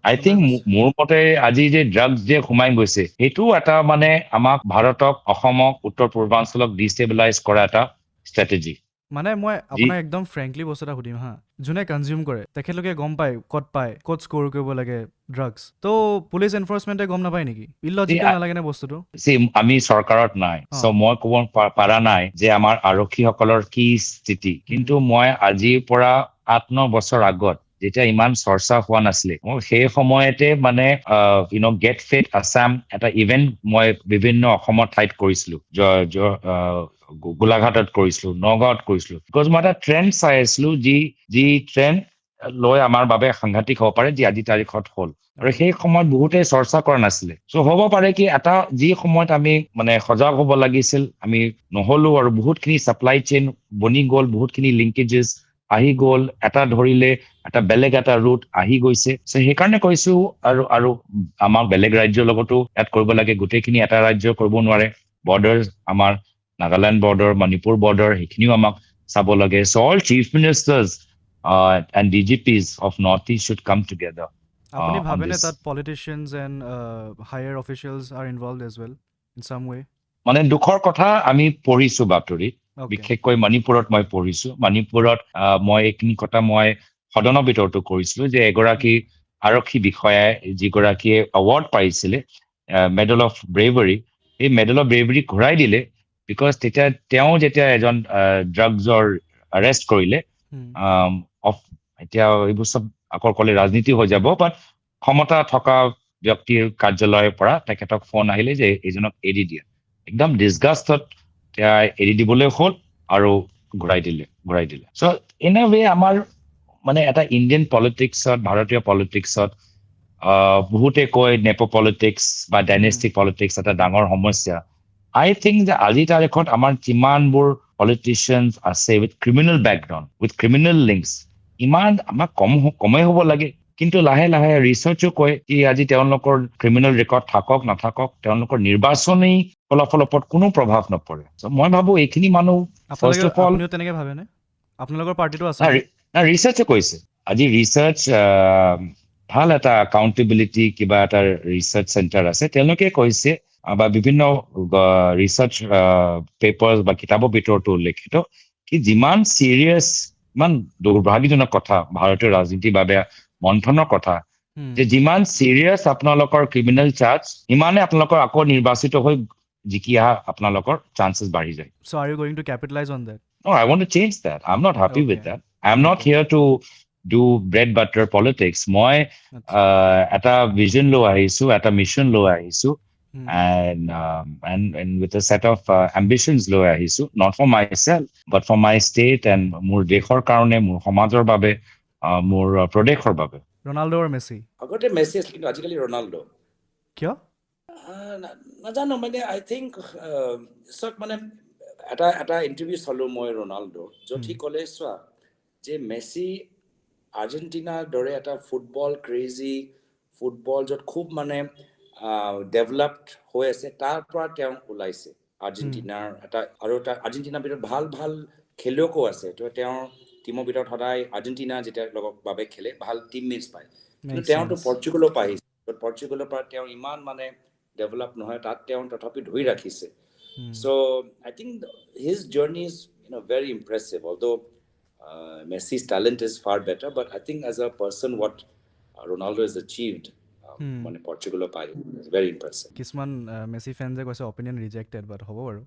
আই ওলাই থিংক গৈছে। মোৰ মতে আজি যে ড্ৰাগছ যে সোমাই গৈছে সেইটো এটা মানে আমাক ভাৰতক অসমক উত্তৰ পূৰ্বাঞ্চলক ডিষ্টেবিলাইজ কৰা এটা ষ্ট্ৰেটেজি মানে মই যি আপোনাক একদম ফ্ৰেংকলি বস্তু এটা সুধিম হা, যোনে কনজিউম কৰে তেখেতলোকে গম পায় ক'ত স্ক'ৰ কৰিব লাগে ড্ৰাগছ, ত' পুলিচ এনফৰ্চমেণ্টে গম নাপায় নেকি? যি ইলজিকেল নালাগে নে বস্তুটো? আমি চৰকাৰত নাই অঁ। মই ক'ব পাৰা নাই যে আমাৰ আৰক্ষীসকলৰ কি স্থিতি কিন্তু মই আজিৰ পৰা 8-9 বছৰ আগত যেতিয়া ইমান চৰ্চা হোৱা নাছিলে মই সেই সময়তে মানে গেট ফেট আছাম এটা ইভেন্ট মই বিভিন্ন অসমৰ ঠাইত কৰিছিলো গোলাঘাটত কৰিছিলো নগাঁৱত কৰিছিলো বিকজ মই এটা ট্ৰেণ্ড চাই আছিলো যি ট্ৰেণ্ড লৈ আমাৰ বাবে সাংঘাতিক হ'ব পাৰে যি আজি তাৰিখত হ'ল আৰু অ'কে। সেই সময়ত বহুতে চৰ্চা কৰা নাছিলে চ' হ'ব পাৰে কি এটা যি সময়ত আমি মানে সজাগ হ'ব লাগিছিল আমি নহলো আৰু বহুতখিনি চাপ্লাই চেইন বনি গ'ল বহুতখিনি লিংকেজেছ আহি গ'ল এটা ধৰিলে এটা বেলেগ এটা ৰুট আহি গৈছে চ' সেইকাৰণে কৈছো আৰু আমাক বেলেগ ৰাজ্যৰ লগতো ইয়াত কৰিব লাগে গোটেইখিনি এটা ৰাজ্য কৰিব নোৱাৰে বৰ্ডাৰ আমাৰ নাগালেণ্ড বৰ্ডাৰ মণিপুৰ বৰ্ডাৰ সেইখিনিও আমাক চাব লাগে so' all chief ministers and DGPs of Northeast should come together আপুনি on ভাবেনে this তাত politicians and higher officials are involved as well in some way? মানে দুখৰ কথা আমি পঢ়িছো বাতৰিত অ'কে। বিশেষকৈ মণিপুৰত মই পঢ়িছো মণিপুৰত মই এইখিনি কথা মই সদনৰ ভিতৰতো কৰিছিলো যে এগৰাকী আৰক্ষী বিষয়াই যিগৰাকীয়ে এৱাৰ্ড পাইছিলে মেডেল অফ ব্ৰেভাৰী এই মেডেল অফ ব্ৰেভাৰী ঘূৰাই দিলে বিকজ তেতিয়া তেওঁ যেতিয়া এজন ড্ৰাগছৰ এৰেষ্ট কৰিলে এতিয়া এইবোৰ চব আকৌ ক'লে ৰাজনীতি হৈ যাব বাট ক্ষমতা থকা ব্যক্তিৰ কাৰ্যালয়ৰ পৰা তেখেতক ফোন আহিলে যে এইজনক এৰি দিয়ে একদম ডিছগাষ্টত এৰি দিবলৈ হ'ল আৰু ঘূৰাই দিলে চ' ইন এ ৱে আমাৰ মানে এটা ইণ্ডিয়ান পলিটিক্সত ভাৰতীয় পলিটিক্সত বহুতে কয় নেপো পলিটিক্স বা ডাইনেষ্টিক পলিটিক্স এটা ডাঙৰ সমস্যা আই থিংক যে আজিৰ তাৰিখত আমাৰ যিমানবোৰ পলিটিচিয়ানছ আছে with criminal background with criminal links ইমান আমাক কমেই হ'ব লাগে কিন্তু লাহে লাহে ৰিচাৰ্চো কয় কি আজি তেওঁলোকৰ ক্ৰিমিনেল ৰেকৰ্ড থাকক নাথাকক তেওঁলোকৰ নিৰ্বাচনী ফলাফলৰ ওপৰত কোনো প্ৰভাৱ নপৰে চ' মই ভাবো এইখিনি মানুহ ফাৰ্ষ্ট অফ অল আপুনিও তেনেকে ভাবেনে? আপোনালোকৰ পাৰ্টিটো আছেনে? ৰিচাৰ্চে কৈছে আজি ৰিচাৰ্চ ভাল এটা একাউণ্টেবিলিটি কিবা এটা ৰিচাৰ্চ চেণ্টাৰ আছে তেওঁলোকে কৈছে বা বিভিন্ন ৰিচাৰ্চ পেপাৰ বা কিতাপৰ ভিতৰতো উল্লেখিত কি যিমান চিৰিয়াছ ইমান দুৰ্ভাগ্যজনক কথা ভাৰতীয় ৰাজনীতিৰ বাবে মন্থনৰ কথা যে যিমান চিৰিয়াছ আপোনালোকৰ ক্ৰিমিনেল চাৰ্জ ইমানে আপোনালোকৰ আকৌ নিৰ্বাচিত হৈ জিকি অহা আপোনালোকৰ চান্সেছ বাঢ়ি যায় So are you going to capitalize on that? No, I want to change that. I'm not happy with Okay. that. I'm not Okay. here to do bread butter politics. মই আচ্ছা। এটা vision লৈ আহিছো, এটা mission লৈ আহিছো, and with a set of ambitions লৈ আহিছো, not for myself, but for my state and মোৰ দেশৰ কাৰণে, মোৰ সমাজৰ বাবে, মোৰ প্ৰদেশৰ বাবে। ৰনাল্ডো আৰু মেছি? আগতে মেছি আছিল কিন্তু আজিকালি ৰনাল্ডো। কিয়? নাজানো মানে আই থিংক চব মানে এটা ইণ্টাৰভিউ চালোঁ মই ৰনাল্ডো য'ত সি ক'লে চোৱা যে মেছি আৰ্জেণ্টিনাৰ দৰে এটা ফুটবল ক্ৰেজি ফুটবল য'ত খুব মানে ডেভেলপড হৈ আছে তাৰ পৰা তেওঁ ওলাইছে আৰ্জেণ্টিনাৰ এটা আৰু এটা আৰ্জেণ্টিনাৰ ভিতৰত ভাল ভাল খেলুৱৈকো আছে তো তেওঁৰ টীমৰ ভিতৰত সদায় আৰ্জেণ্টিনা যেতিয়া লগত বাবে খেলে ভাল টিমমেটছ পায় কিন্তু তেওঁতো পৰ্চুগালৰ পৰা আহিছে পৰ্চুগালৰ পৰা তেওঁ ইমান মানে ডেভেলপ নহয় তাত তেওঁ তথাপি ধৰি ৰাখিছে so' I think his journey is very impressive although Messi's talent is far better but I think as a person what Ronaldo has achieved মানে পৰ্চুগালৰ পাই is very impressive কিছুমান মেছি ফেনজে কৈছে অপিনিয়ন ৰিজেক্টেড বাট হ'ব বাৰু